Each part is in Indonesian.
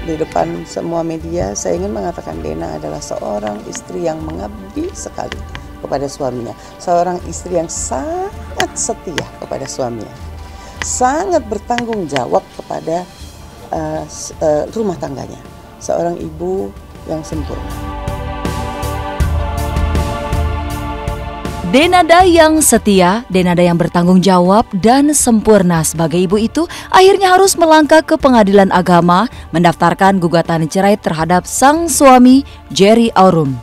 di depan semua media, saya ingin mengatakan Dena adalah seorang istri yang mengabdi sekali kepada suaminya. Seorang istri yang sangat setia kepada suaminya. Sangat bertanggung jawab kepada rumah tangganya. Seorang ibu yang sempurna. Denada yang setia, Denada yang bertanggung jawab dan sempurna sebagai ibu itu akhirnya harus melangkah ke pengadilan agama mendaftarkan gugatan cerai terhadap sang suami Jerry Aurum.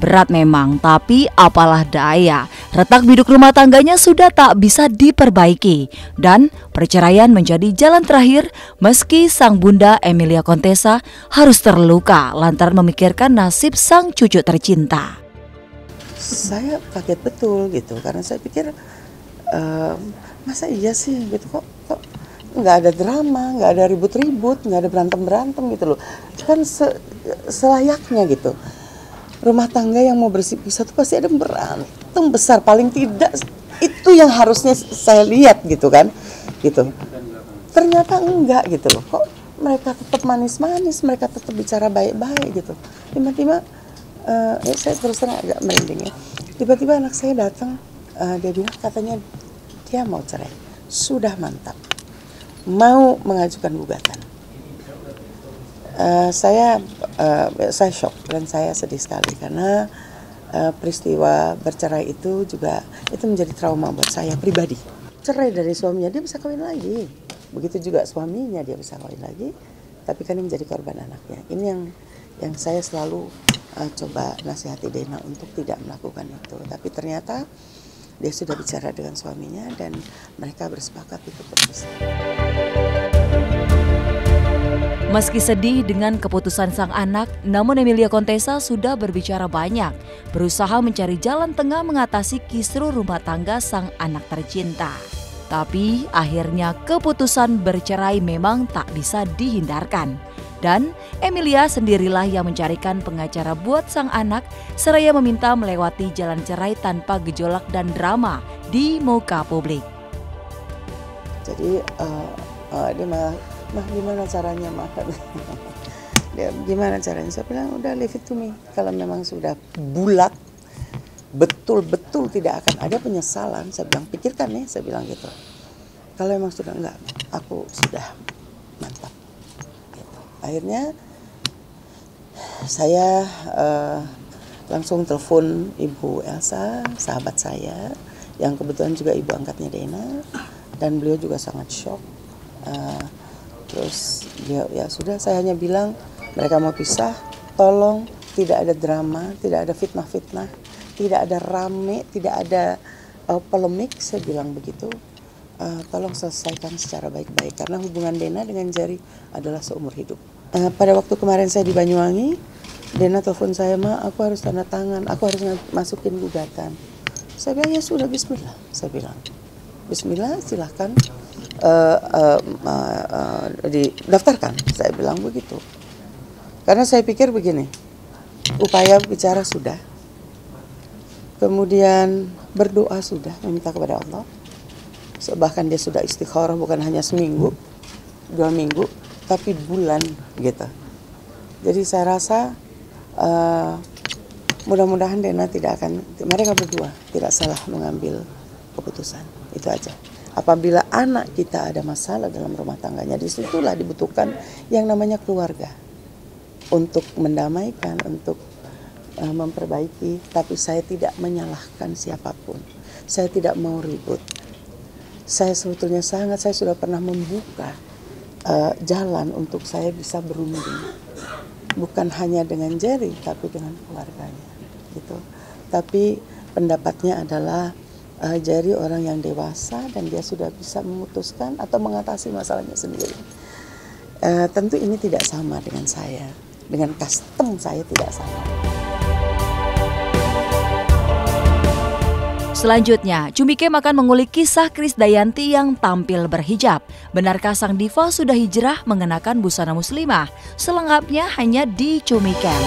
Berat memang, tapi apalah daya, retak biduk rumah tangganya sudah tak bisa diperbaiki dan perceraian menjadi jalan terakhir meski sang bunda Emilia Contessa harus terluka lantaran memikirkan nasib sang cucu tercinta. Saya kaget betul gitu, karena saya pikir masa iya sih gitu, kok nggak ada drama, nggak ada ribut-ribut, nggak ada berantem gitu loh. Kan selayaknya gitu. Rumah tangga yang mau berpisah itu pasti ada berantem besar, paling tidak itu yang harusnya saya lihat gitu kan, gitu. Ternyata enggak gitu loh, kok mereka tetap manis-manis, mereka tetap bicara baik-baik gitu. Tiba-tiba saya terus terang agak merinding ya. Tiba-tiba anak saya datang, dia bilang katanya dia mau cerai, sudah mantap, mau mengajukan gugatan. Saya shock dan saya sedih sekali karena peristiwa bercerai itu juga itu menjadi trauma buat saya pribadi. Cerai dari suaminya dia bisa kawin lagi, begitu juga suaminya dia bisa kawin lagi, tapi kan ini menjadi korban anaknya. Ini yang saya selalu coba nasihati Dena untuk tidak melakukan itu. Tapi ternyata dia sudah bicara dengan suaminya dan mereka bersepakat untuk berpisah. Meski sedih dengan keputusan sang anak, namun Emilia Contessa sudah berbicara banyak, berusaha mencari jalan tengah mengatasi kisruh rumah tangga sang anak tercinta. Tapi akhirnya keputusan bercerai memang tak bisa dihindarkan. Dan Emilia sendirilah yang mencarikan pengacara buat sang anak seraya meminta melewati jalan cerai tanpa gejolak dan drama di muka publik. Jadi dia malah, mah gimana caranya mah? Dia gimana caranya? Saya bilang udah leave it to me. Kalau memang sudah bulat, betul-betul tidak akan ada penyesalan. Saya bilang pikirkan nih, saya bilang gitu. Kalau memang sudah enggak, aku sudah mantap. Akhirnya saya langsung telepon Ibu Elsa, sahabat saya, yang kebetulan juga ibu angkatnya Dena, dan beliau juga sangat shock. Terus ya sudah, saya hanya bilang mereka mau pisah, tolong tidak ada drama, tidak ada fitnah-fitnah, tidak ada rame, tidak ada polemik, saya bilang begitu. Tolong selesaikan secara baik-baik karena hubungan Dena dengan Jerry adalah seumur hidup. Pada waktu kemarin saya di Banyuwangi, Dena telepon saya, Ma, aku harus tanda tangan, aku harus masukin gugatan. Saya bilang ya sudah, bismillah. Saya bilang bismillah, silahkan didaftarkan. Saya bilang begitu. Karena saya pikir begini, upaya bicara sudah, kemudian berdoa sudah, meminta kepada Allah. Bahkan dia sudah istikharah bukan hanya seminggu, 2 minggu, tapi bulan gitu. Jadi saya rasa mudah-mudahan Dena tidak akan, mereka berdua tidak salah mengambil keputusan. Itu aja. Apabila anak kita ada masalah dalam rumah tangganya, disitulah dibutuhkan yang namanya keluarga untuk mendamaikan, untuk memperbaiki. Tapi saya tidak menyalahkan siapapun. Saya tidak mau ribut. Saya sebetulnya saya sudah pernah membuka jalan untuk saya bisa berunding, bukan hanya dengan Jerry tapi dengan keluarganya gitu. Tapi pendapatnya adalah Jerry orang yang dewasa dan dia sudah bisa memutuskan atau mengatasi masalahnya sendiri. Tentu ini tidak sama dengan saya, dengan custom saya tidak sama. Selanjutnya, Cumi Kem akan mengulik kisah Krisdayanti yang tampil berhijab. Benarkah sang diva sudah hijrah mengenakan busana muslimah? Selengkapnya hanya di Cumi Kem.